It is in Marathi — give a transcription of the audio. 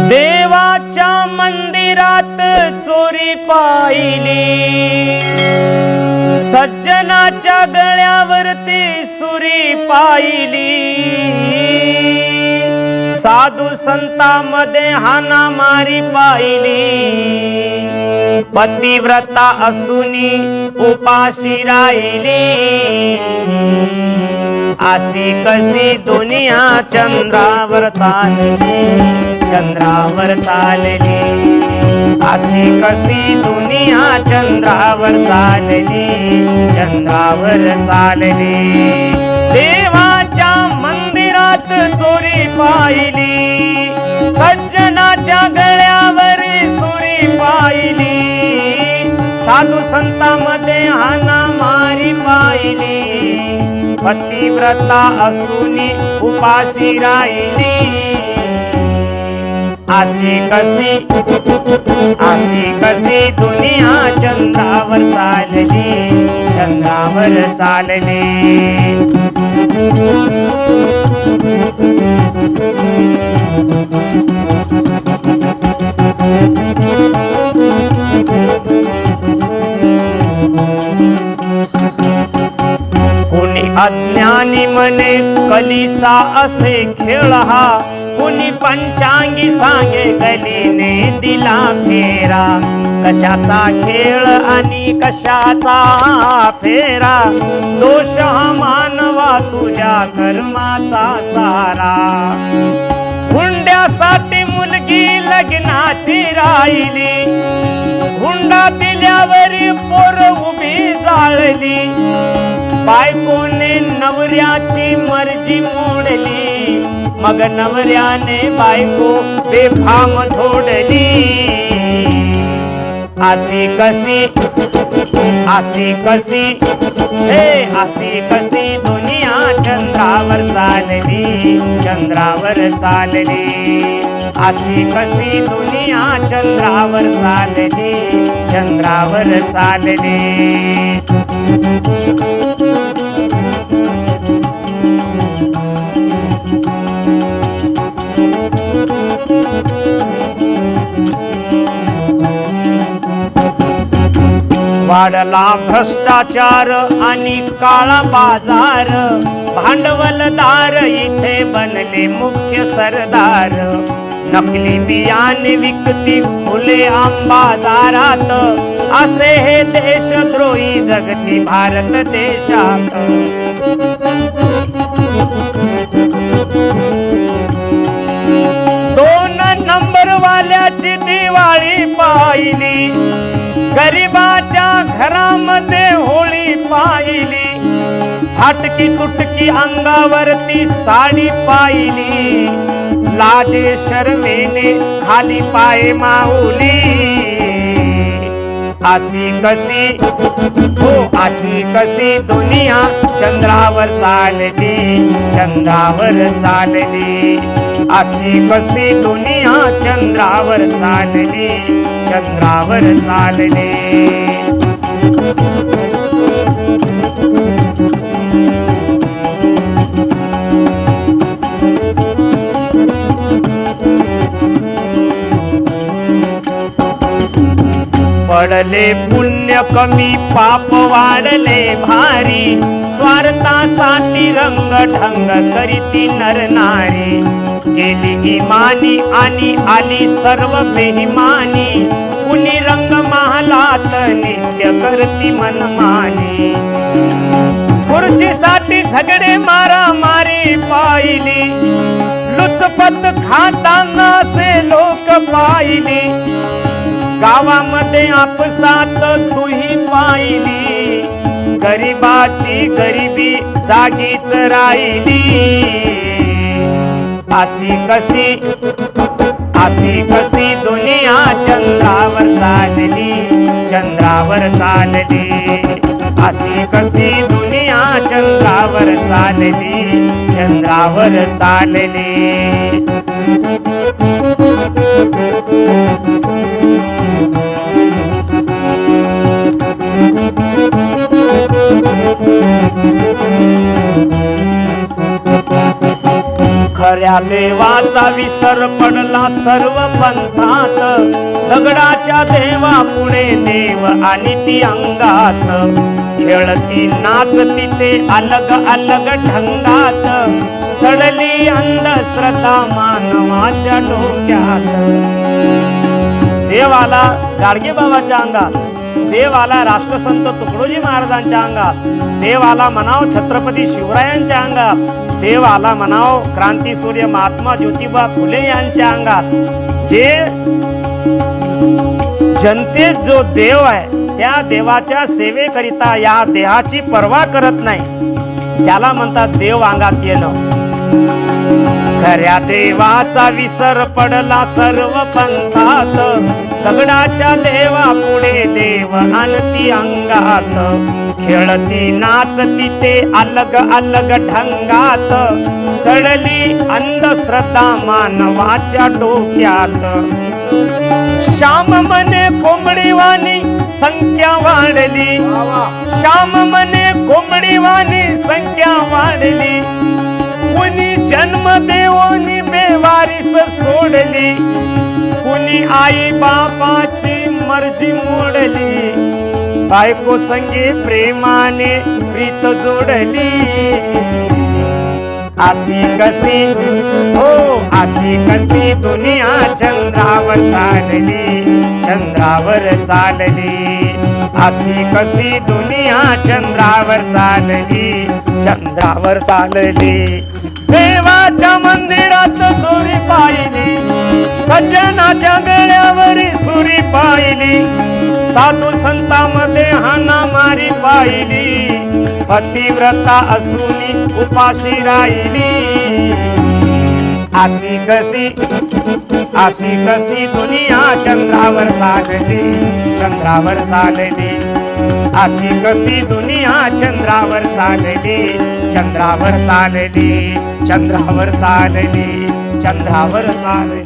देवाच्या मंदिरात चोरी पाहिली, सज्जनाच्या गळ्यावरती सुरी पाहिली, साधू संतांमध्ये हाणामारी पाहिली, पतिव्रता असुनी उपाशी राहिली, अशी कशी दुनिया चंद्रावर चालली, चंद्रावर चालली, अशी कशी दुनिया चंद्रावर चालली, चंद्रावर चालली। देवाच्या मंदिरात चोरी पाहिली, सज्जनाच्या गळ्यावर सुरी पाहिली, साधू संतांमध्ये हाणामारी पाहिली, पतिव्रता असुनी उपाशी राहिली, अशी कशी दुनिया चंद्रावर चालली, चंद्रावर चालली। कोणी अज्ञानी म्हणे कलीचा असे खेळ हा, कोणी पंचांगी सांगे कलीने दिला फेरा, कशाचा खेळ आणि कशाचा फेरा, दोष हा मानवा तुझ्या कर्माचा सारा। हुंड्यासाठी मुलगी लग्नाची राहिली, हुंडा दिल्यावर पोर उभी जाळली, बायकोने नवऱ्याची मर्जी मोडली, मग नवऱ्याने बायको बेफाम सोडली, अशी कशी दुनिया चंद्रावर चालली, चंद्रावर चालली, अशी कशी दुनिया चंद्रावर चालली, चंद्रावर चालली। वाढला भ्रष्टाचार आणि काळा बाजार, भांडवलदार इथे बनले मुख्य सरदार, नकली बियाणे विकती खुले बाजारात, असे हे देशद्रोही जगती भारत देशात। दोन नंबर वाल्याची दिवाळी पाहिली, गरिबाच्या घरामध्ये होळी पाहिली, फाटकी तुटकी अंगावरती साडी पाहिली, लाजे शर्मेने खाली पाय माऊली, अशी कशी दुनिया चंद्रावर चालली, चंद्रावर चालली, अशी कशी दुनिया चंद्रावर चालली, चंद्रावर चालली। पडले पुण्य कमी पाप वाढले भारी, स्वार्थासाठी रंग ढंग करीती नरनारी, गेली इमानी आणि आली सर्व बेईमानी, कुणी रंग महालात नित्य करती मनमानी, खुर्चीसाठी झगडे मारामारी पाहिली, लुचपत खाताना से लोक पाहिली, गावामध्ये आपसात तुही पाहिली, गरिबाची गरिबी जागीच राहिली, अशी कशी दुनिया चंद्रावर चालली, चंद्रावर चालली, अशी कशी दुनिया चंद्रावर चालली, चंद्रावर चालली। खऱ्यात देवाचा विसर पडला सर्व पंथात, दगडाच्या देवा पुढे देव आणि ती अंगात, खेळती नाचती ते अलग अलग ढंगात, चढली अंधश्रद्धा मानवाच्या डोक्यात. देव आला गाडगे बाबाच्या अंगात, देव आला राष्ट्रसंत तुकडोजी महाराजांच्या अंगात, देव आला म्हणाव छत्रपती शिवरायांच्या अंगात, देव आला म्हणाव क्रांतीसूर्य महात्मा ज्योतिबा फुले यांच्या अंगात. जे जनतेत जो देव आहे त्या देवाच्या सेवेकरिता या देहाची पर्वा करत नाही, त्याला म्हणतात देव अंगात येणं. खऱ्या देवाचा विसर पडला सर्व पंथात, दगडाच्या देवा पुढे देव आणती अंगात, खेळती नाचती ते अलग अलग ढंगात, चढली अंधश्रद्धा मानवाच्या डोक्यात. श्याम मने कोंबडीवाणी संख्या वाढली, श्याम मने कोंबडीवाणी संख्या वाढली, कुणी जन्म देवोनी बेवारीस सोडली, कुणी आई बापाची मर्जी मोडली, बायको संगे प्रेमाने प्रीत जोडली. अशी कशी हो अशी कशी दुनिया चंद्रावर चालली, चंद्रावर चालली. अशी कशी दुनिया चंद्रावर चालली, चंद्रावर चालली. देवाच्या मंदिरात चोरी पाहिली, सज्जनाच्या गळ्यावरी सुरी पाहिली, साधू संतांमध्ये हाणामारी पाहिली, पतिव्रता असूनी उपाशी राहिली. अशी कशी दुनिया चंद्रावर चालली, चंद्रावर चालली. अशी कशी दुनिया चंद्रावर चालली, चंद्रावर चालली, चंद्रावर चालली, चंद्रावर चालली.